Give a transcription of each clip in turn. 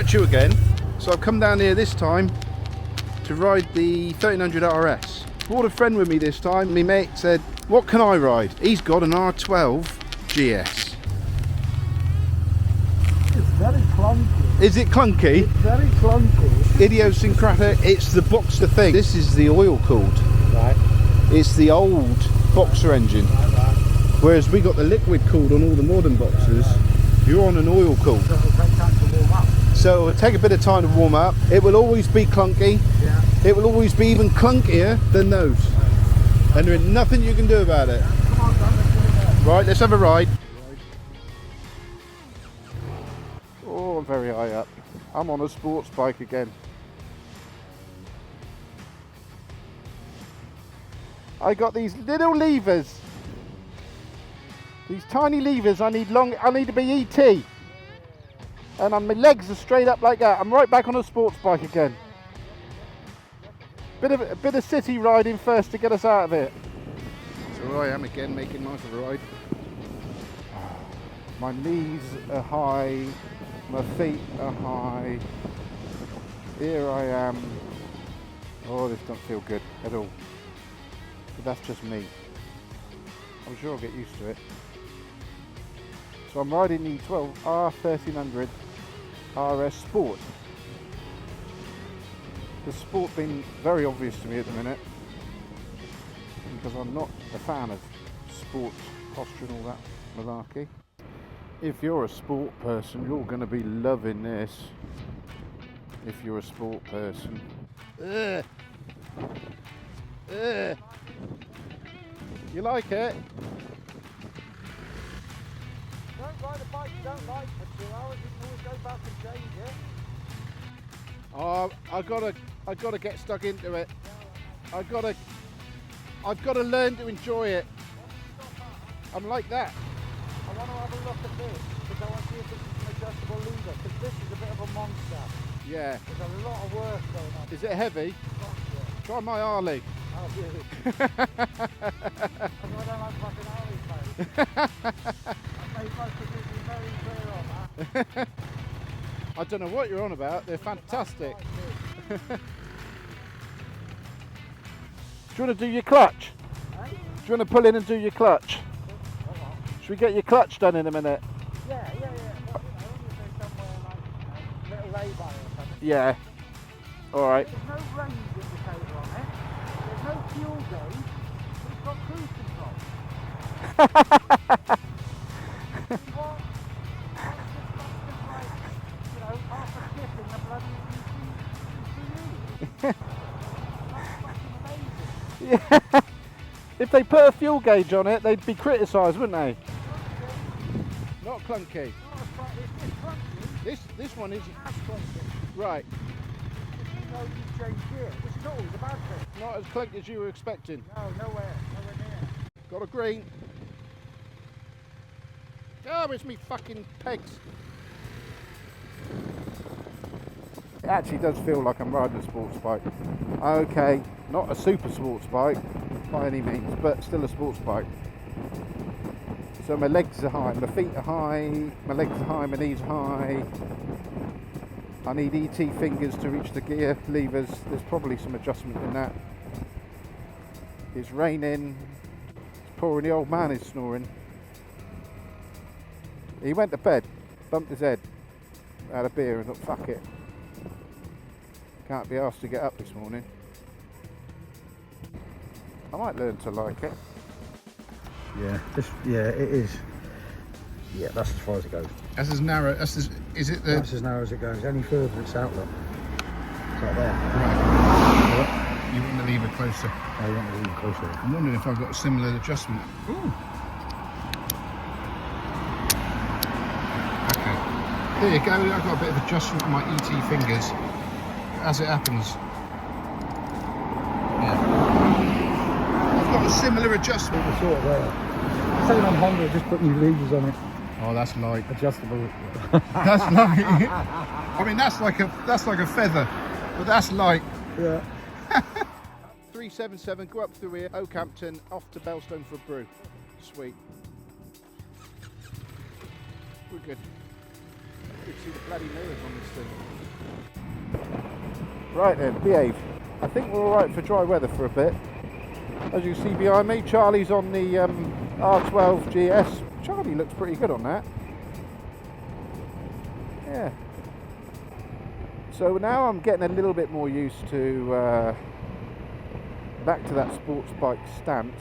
Virtue again. So I've come down here this time to ride the 1300RS. Brought a friend with me this time. My mate said, what can I ride? He's got an R12GS. It's very clunky. Is it clunky? It's very clunky. Idiosyncratic. It's the Boxer thing. This is the oil cooled. Right. It's the old Boxer engine. Right. Whereas we got the liquid cooled on all the modern Boxers. You're on an oil cooled. So it'll take time to warm up. So it'll take a bit of time to warm up. It will always be clunky. Yeah. It will always be even clunkier than those. And there is nothing you can do about it. Come on, son, let's do it. Right, let's have a ride. Oh, I'm very high up. I'm on a sports bike again. I got these little levers. These tiny levers. I need to be ET. And my legs are straight up like that. I'm right back on a sports bike again. A bit of city riding first to get us out of it. So I am again making nice of a ride. My knees are high, my feet are high. Here I am. Oh, this doesn't feel good at all. But that's just me. I'm sure I'll get used to it. So I'm riding the R1300RS Sport. The Sport being very obvious to me at the minute, because I'm not a fan of sport posture and all that malarkey. If you're a sport person, you're going to be loving this. If you're a sport person. Ugh. Ugh. You like it? Don't ride a bike you don't like for 2 hours. You can always go back and change it. Oh, I gotta get stuck into it. I've got to learn to enjoy it. I'm like that. I want to have a look at this because I want to see if this is an adjustable lever, because this is a bit of a monster. Yeah. There's a lot of work going on. Is it heavy? Yeah. Try my Harley. Oh, really? I don't like fucking Harleys, mate. They must have been very clear on that. I don't know what you're on about. They're fantastic. Do you want to do your clutch? Hey? Do you want to pull in and do your clutch? Should we get your clutch done in a minute? Yeah. Well, if there's somewhere like little lay-by or something. Yeah. All right. There's no range indicator on it. There's no fuel gauge. It's got cruise control. What? Half a skip in the bloody ECU. That's fucking amazing. Yeah. If they put a fuel gauge on it, they'd be criticised, wouldn't they? Not clunky. It's clunky. This one is That's clunky. right. You know you change gear, which is always a bad thing. Not as clunky as you were expecting. No, nowhere near. Got a green. Oh, it's me fucking pegs. It actually does feel like I'm riding a sports bike. Okay, not a super sports bike by any means, but still a sports bike. So my legs are high, my feet are high, my legs are high, my knees are high. I need ET fingers to reach the gear levers. There's probably some adjustment in that. It's raining, it's pouring, the old man is snoring. He went to bed, bumped his head, had a beer and thought, fuck it. Can't be asked to get up this morning. I might learn to like it. Yeah, it is. Yeah, that's as far as it goes. That's as narrow, is it the... That's as narrow as it goes. Any further, it's outlet. It's like there. Right. You want the lever closer. Oh, you want to leave closer. I'm wondering if I've got a similar adjustment. Ooh. Okay. There you go, I've got a bit of adjustment on my ET fingers as it happens. Yeah. I've got a similar adjustment. It's sort of there. Same on Honda, just put new levers on it. Oh, that's light. Adjustable. That's light. I mean, that's like a feather, but that's light. Yeah. 377, go up through here, Oakhampton, off to Belstone for a brew. Sweet. We're good. could see the bloody mirrors on this thing. Right then, behave. I think we're alright for dry weather for a bit. As you see behind me, Charlie's on the R12GS. Charlie looks pretty good on that. Yeah. So now I'm getting a little bit more used to back to that sports bike stance,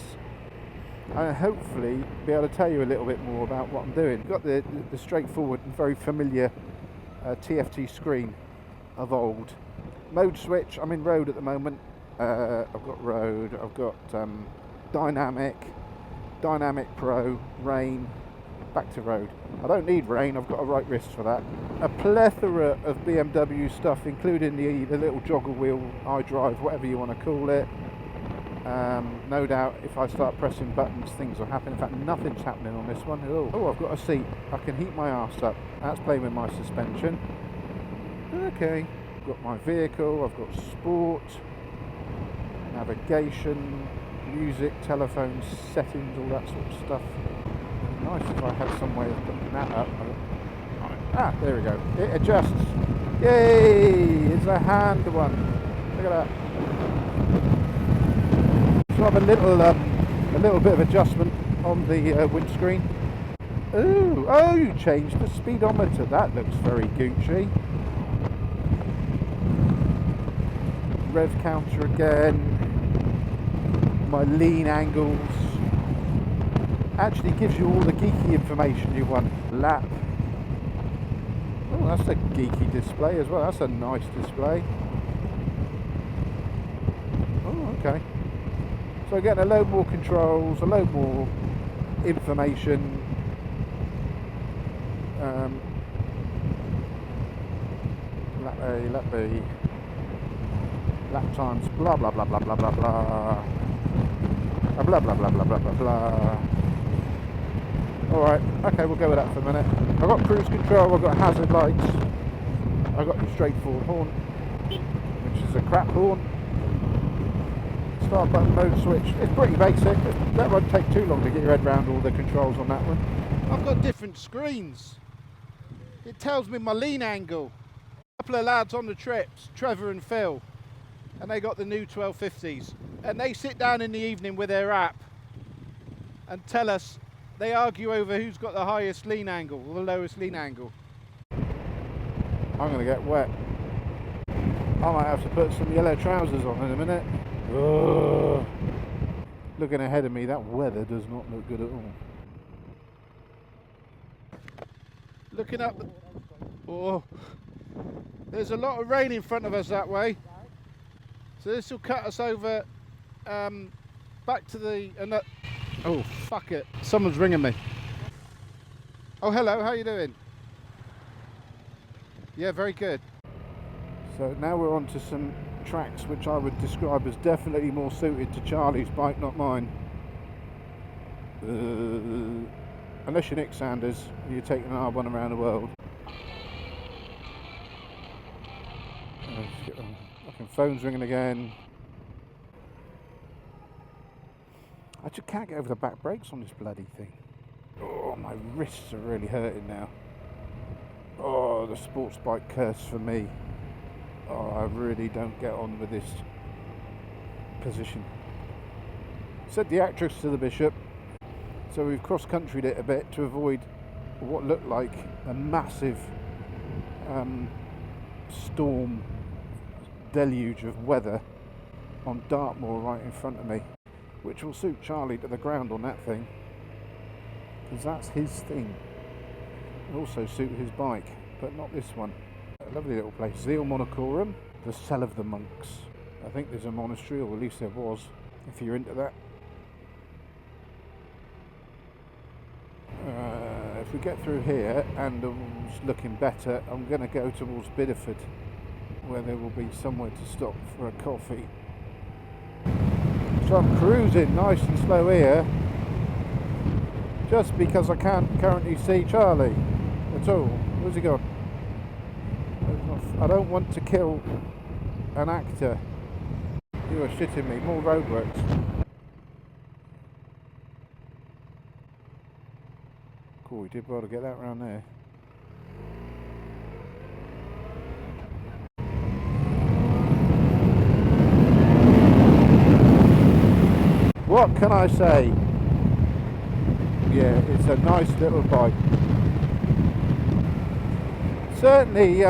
and hopefully be able to tell you a little bit more about what I'm doing. Got the straightforward and very familiar TFT screen of old. Mode switch, I'm in road at the moment. I've got road, I've got dynamic pro, rain, back to road. I don't need rain, I've got a right wrist for that. A plethora of BMW stuff, including the little joggle wheel, iDrive, whatever you want to call it. No doubt if I start pressing buttons things will happen. In fact, nothing's happening on this one. Oh, I've got a seat. I can heat my arse up. That's playing with my suspension. Okay, I've got my vehicle, I've got sport, navigation, music, telephone settings, all that sort of stuff. Nice if I had some way of putting that up. Ah, there we go. It adjusts. Yay! It's a hand one. Look at that. So I have a little bit of adjustment on the windscreen. Ooh, oh, you changed the speedometer. That looks very Gucci. Rev counter again. My lean angles. Actually gives you all the geeky information you want. Lap. Oh, that's a geeky display as well. That's a nice display. Oh, okay. So getting a load more controls, a load more information. Lap A, lap B, lap times, blah blah blah blah blah blah blah. Blah blah blah blah blah blah blah. Alright, okay, we'll go with that for a minute. I've got cruise control, I've got hazard lights, I've got your straightforward horn, which is a crap horn. Start button, mode switch. It's pretty basic. That won't take too long to get your head around all the controls on that one. I've got different screens. It tells me my lean angle. A couple of lads on the trips, Trevor and Phil, and they got the new 1250s. And they sit down in the evening with their app and tell us, they argue over who's got the highest lean angle or the lowest lean angle. I'm going to get wet. I might have to put some yellow trousers on in a minute. Ugh. Looking ahead of me, that weather does not look good at all. Looking up, oh, there's a lot of rain in front of us that way, so this will cut us over back to the. Oh, fuck it! Someone's ringing me. Oh, hello. How you doing? Yeah, very good. So now we're on to some tracks which I would describe as definitely more suited to Charlie's bike, not mine. Unless you're Nick Sanders, you're taking an R1 around the world. Fucking phone's ringing again. I just can't get over the back brakes on this bloody thing. Oh, my wrists are really hurting now. Oh, the sports bike curse for me. Oh, I really don't get on with this position. Said the actress to the bishop, so we've cross-countryed it a bit to avoid what looked like a massive storm deluge of weather on Dartmoor right in front of me, which will suit Charlie to the ground on that thing, because that's his thing. It'll also suit his bike, but not this one. A lovely little place, Zeal Monacorum, the Cell of the Monks. I think there's a monastery, or at least there was, if you're into that. If we get through here and it's looking better, I'm going to go towards Bideford, where there will be somewhere to stop for a coffee. So I'm cruising nice and slow here, just because I can't currently see Charlie at all. Where's he gone? I don't want to kill an actor. You are shitting me. More roadworks. Cool, we did well to get that round there. what can I say? Yeah, it's a nice little bike. Certainly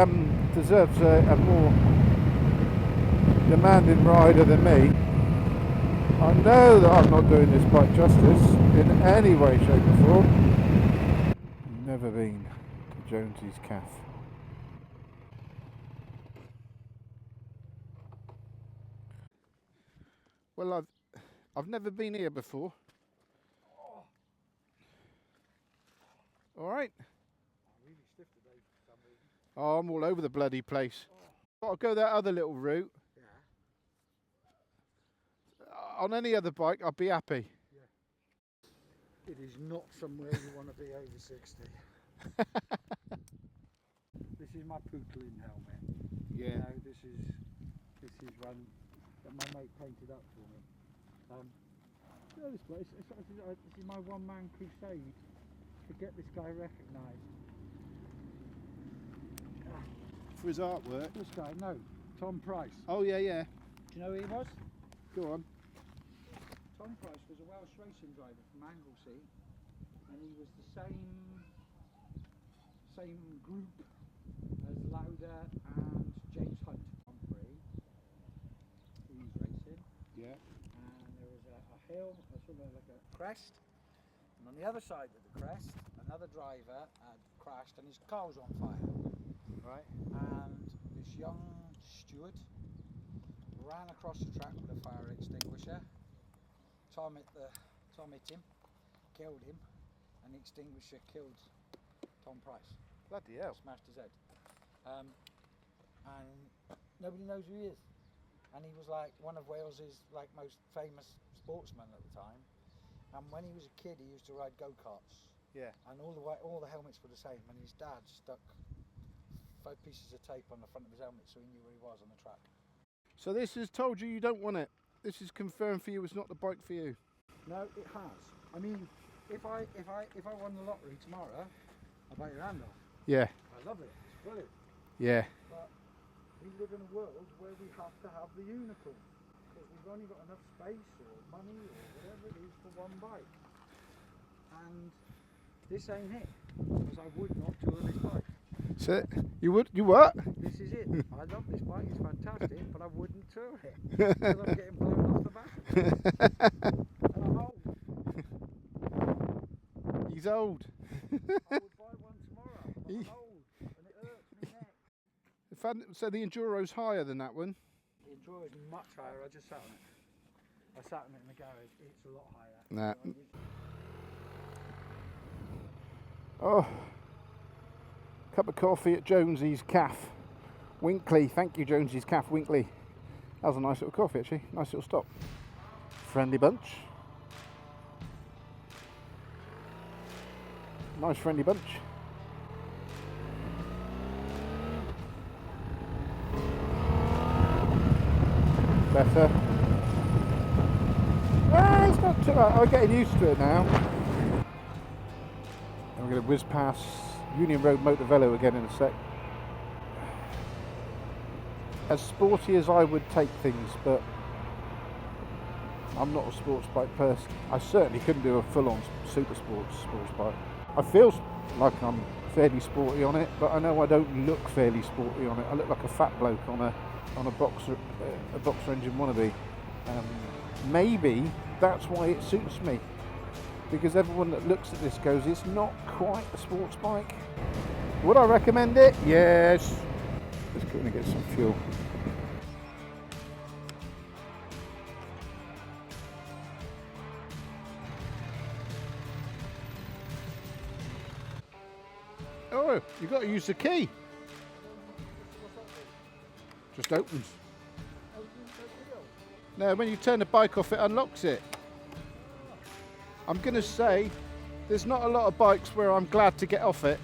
deserves a more demanding rider than me. I know that I'm not doing this bike justice in any way, shape or form. Never been to Jonesy's Cafe. Well, I've never been here before. All right. I'm really stiff today for some reason. Oh, I'm all over the bloody place. Got to go that other little route. Yeah. On any other bike, I'd be happy. It is not somewhere you want to be over 60. This is my Putlin helmet. Yeah. You know, this is one that my mate painted up for me. You know this place, this is my one-man crusade to get this guy recognised. For his artwork. This guy, no, Tom Price. Oh yeah, yeah. Do you know who he was? Go on. Tom Price was a Welsh racing driver from Anglesey, and he was the same group as Lauder and James Hunt on free. He was racing. Yeah. And there was a hill, sort of like a crest, and on the other side of the crest, another driver had crashed and his car was on fire. Right. And this young steward ran across the track with a fire extinguisher. Tom hit him, killed him, and the extinguisher killed Tom Price. Bloody hell. Smashed his head. And nobody knows who he is. And he was like one of Wales's most famous sportsmen at the time. And when he was a kid, he used to ride go-karts. Yeah. And all the helmets were the same. And his dad stuck 5 pieces of tape on the front of his helmet so he knew where he was on the track. So this has told you don't want it. This is confirmed for you it's not the bike for you. No, it has. I mean, if I won the lottery tomorrow, I'll bite your hand off. Yeah. I love it. It's brilliant. Yeah. But we live in a world where we have to have the unicorn because we've only got enough space or money or whatever it is for one bike. And this ain't it, because I would not tour this bike. So you what? This is it. I love this bike. It's fantastic, but I wouldn't tour it because I'm getting blown off the back of it. And I'm old. He's old. I would buy one tomorrow. But I'm old, and it hurts my neck. So the Enduro's higher than that one? The Enduro is much higher. I just sat on it. I sat on it in the garage. It's a lot higher. Nah. So Oh, cup of coffee at Jonesy's Cafe. Winkley, thank you Jonesy's Cafe, Winkley. That was a nice little coffee actually, nice little stop. Friendly bunch. Nice friendly bunch. Better. It's not too bad, I'm getting used to it now. And we're going to whiz past Union Road Motor Velo again in a sec. As sporty as I would take things, but I'm not a sports bike person. I certainly couldn't do a full-on super sports bike. I feel like I'm fairly sporty on it, but I know I don't look fairly sporty on it. I look like a fat bloke on a boxer engine wannabe. Maybe that's why it suits me, because everyone that looks at this goes, it's not quite a sports bike. Would I recommend it? Yes. Let's go and get some fuel. Oh, you've got to use the key. Just opens. No, when you turn the bike off, it unlocks it. I'm going to say there's not a lot of bikes where I'm glad to get off it.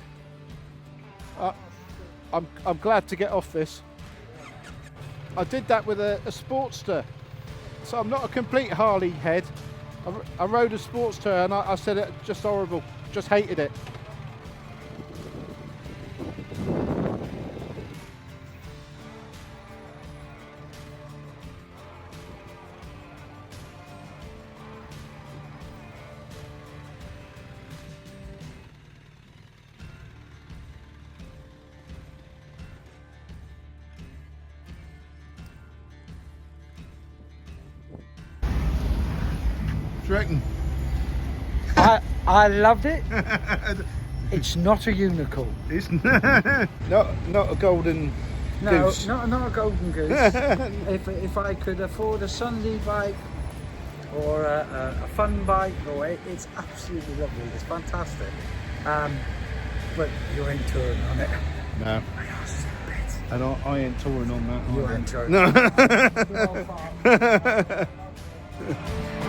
I'm glad to get off this. I did that with a Sportster, so I'm not a complete Harley head. I rode a Sportster and I said it just horrible, just hated it. you reckon? I loved it. It's not a unicorn. It's not a golden goose. Not a golden goose. if I could afford a Sunday bike or a fun bike, it's absolutely lovely. It's fantastic. But you ain't touring on it. No. I asked a bit. And I ain't touring on that. You either. ain't touring. No. Well,